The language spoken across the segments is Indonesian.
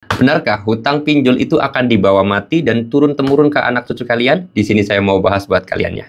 Benarkah hutang pinjol itu akan dibawa mati dan turun-temurun ke anak cucu kalian? Di sini saya mau bahas buat kalian ya.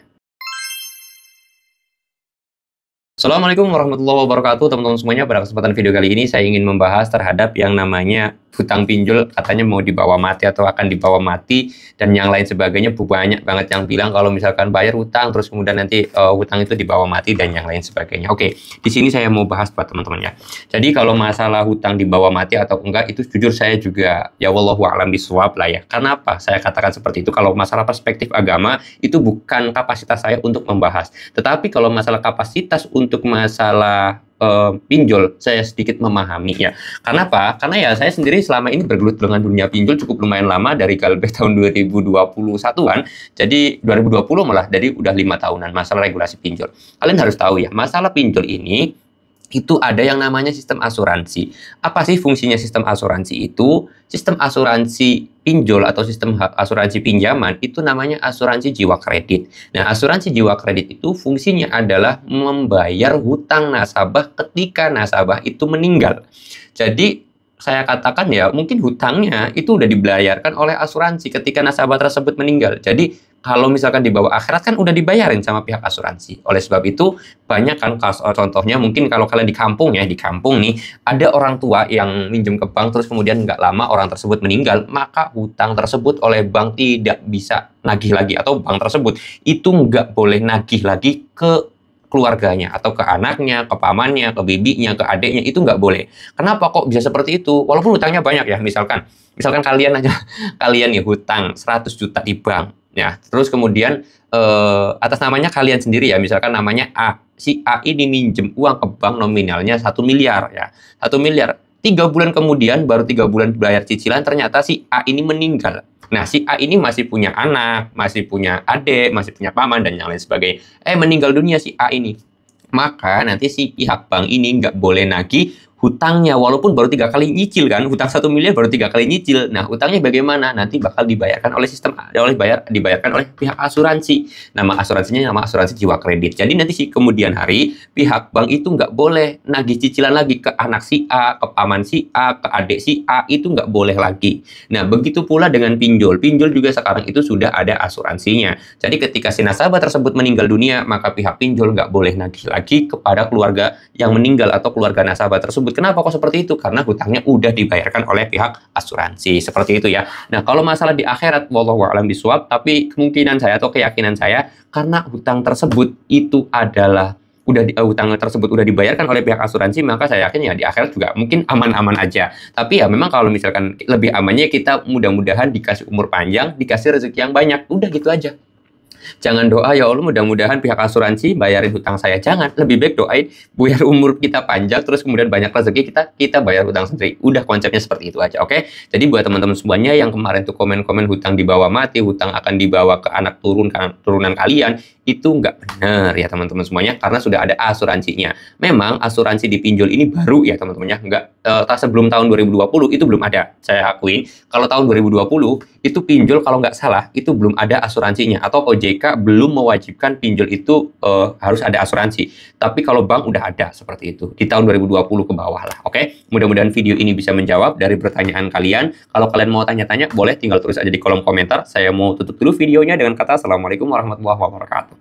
Assalamualaikum warahmatullahi wabarakatuh, teman-teman semuanya. Pada kesempatan video kali ini saya ingin membahas terhadap yang namanya hutang pinjol, katanya mau dibawa mati atau akan dibawa mati dan yang lain sebagainya. Banyak banget yang bilang kalau misalkan bayar hutang terus kemudian nanti hutang itu dibawa mati dan yang lain sebagainya. Oke, di sini saya mau bahas buat teman-teman ya. Jadi kalau masalah hutang dibawa mati atau enggak, itu jujur saya juga ya wallahu a'lam bishawab lah ya. Karena apa? Saya katakan seperti itu, kalau masalah perspektif agama itu bukan kapasitas saya untuk membahas. Tetapi kalau masalah kapasitas untuk masalah pinjol, saya sedikit memahami ya. Karena apa? Karena ya saya sendiri selama ini bergelut dengan dunia pinjol cukup lumayan lama, dari kalbe tahun 2021-an. Jadi 2020 malah, jadi udah 5 tahunan masalah regulasi pinjol. Kalian harus tahu ya, masalah pinjol ini itu ada yang namanya sistem asuransi. Apa sih fungsinya sistem asuransi itu? Sistem asuransi pinjol atau sistem asuransi pinjaman itu namanya asuransi jiwa kredit. Nah, asuransi jiwa kredit itu fungsinya adalah membayar hutang nasabah ketika nasabah itu meninggal. Jadi saya katakan ya, mungkin hutangnya itu udah dibayarkan oleh asuransi ketika nasabah tersebut meninggal. Jadi kalau misalkan dibawa akhirat kan udah dibayarin sama pihak asuransi. Oleh sebab itu banyak kan contohnya, mungkin kalau kalian di kampung ya, di kampung nih ada orang tua yang minjem ke bank terus kemudian nggak lama orang tersebut meninggal, maka hutang tersebut oleh bank tidak bisa nagih lagi, atau bank tersebut itu nggak boleh nagih lagi ke keluarganya atau ke anaknya, ke pamannya, ke bibinya, ke adiknya, itu nggak boleh. Kenapa kok bisa seperti itu? Walaupun hutangnya banyak ya, misalkan kalian aja, kalian ya hutang 100 juta di bank, ya, terus kemudian atas namanya kalian sendiri ya, misalkan namanya A, si A ini minjem uang ke bank nominalnya 1 miliar ya, 1 miliar. 3 bulan kemudian, baru 3 bulan bayar cicilan, ternyata si A ini meninggal. Nah, si A ini masih punya anak, masih punya adik, masih punya paman, dan yang lain sebagainya. Meninggal dunia si A ini. Maka nanti si pihak bank ini nggak boleh nagih hutangnya, walaupun baru 3 kali nyicil kan, hutang 1 miliar baru 3 kali nyicil. Nah, hutangnya bagaimana? Nanti bakal dibayarkan oleh sistem, dibayarkan oleh pihak asuransi. Nama asuransinya nama asuransi jiwa kredit. Jadi nanti si kemudian hari pihak bank itu nggak boleh nagih cicilan lagi ke anak si A, ke paman si A, ke adik si A, itu nggak boleh lagi. Nah, begitu pula dengan pinjol. Pinjol juga sekarang itu sudah ada asuransinya. Jadi ketika si nasabah tersebut meninggal dunia, maka pihak pinjol nggak boleh nagih lagi kepada keluarga yang meninggal atau keluarga nasabah tersebut. Kenapa kok seperti itu? Karena hutangnya udah dibayarkan oleh pihak asuransi. Seperti itu ya. Nah, kalau masalah di akhirat, wallahu a'lam bishawab, tapi kemungkinan saya atau keyakinan saya, karena hutang tersebut itu adalah hutang tersebut udah dibayarkan oleh pihak asuransi, maka saya yakin ya di akhirat juga mungkin aman-aman aja. Tapi ya memang kalau misalkan lebih amannya, kita mudah-mudahan dikasih umur panjang, dikasih rezeki yang banyak. Udah gitu aja. Jangan doa, ya Allah mudah-mudahan pihak asuransi bayarin hutang saya. Jangan, lebih baik doain biar umur kita panjang, terus kemudian banyak rezeki, kita bayar hutang sendiri. Udah, konsepnya seperti itu aja, oke? Jadi buat teman-teman semuanya yang kemarin tuh komen-komen hutang dibawa mati, hutang akan dibawa ke anak turunan kalian, itu nggak benar ya teman-teman semuanya, karena sudah ada asuransinya. Memang asuransi di pinjol ini baru ya teman-teman ya, nggak sebelum tahun 2020 itu belum ada. Saya akuin kalau tahun 2020 itu pinjol kalau nggak salah itu belum ada asuransinya, atau OJK belum mewajibkan pinjol itu harus ada asuransi. Tapi kalau bank udah ada seperti itu di tahun 2020 ke bawah lah. Oke, mudah-mudahan video ini bisa menjawab dari pertanyaan kalian. Kalau kalian mau tanya-tanya boleh tinggal tulis aja di kolom komentar. Saya mau tutup dulu videonya dengan kata assalamualaikum warahmatullahi wabarakatuh.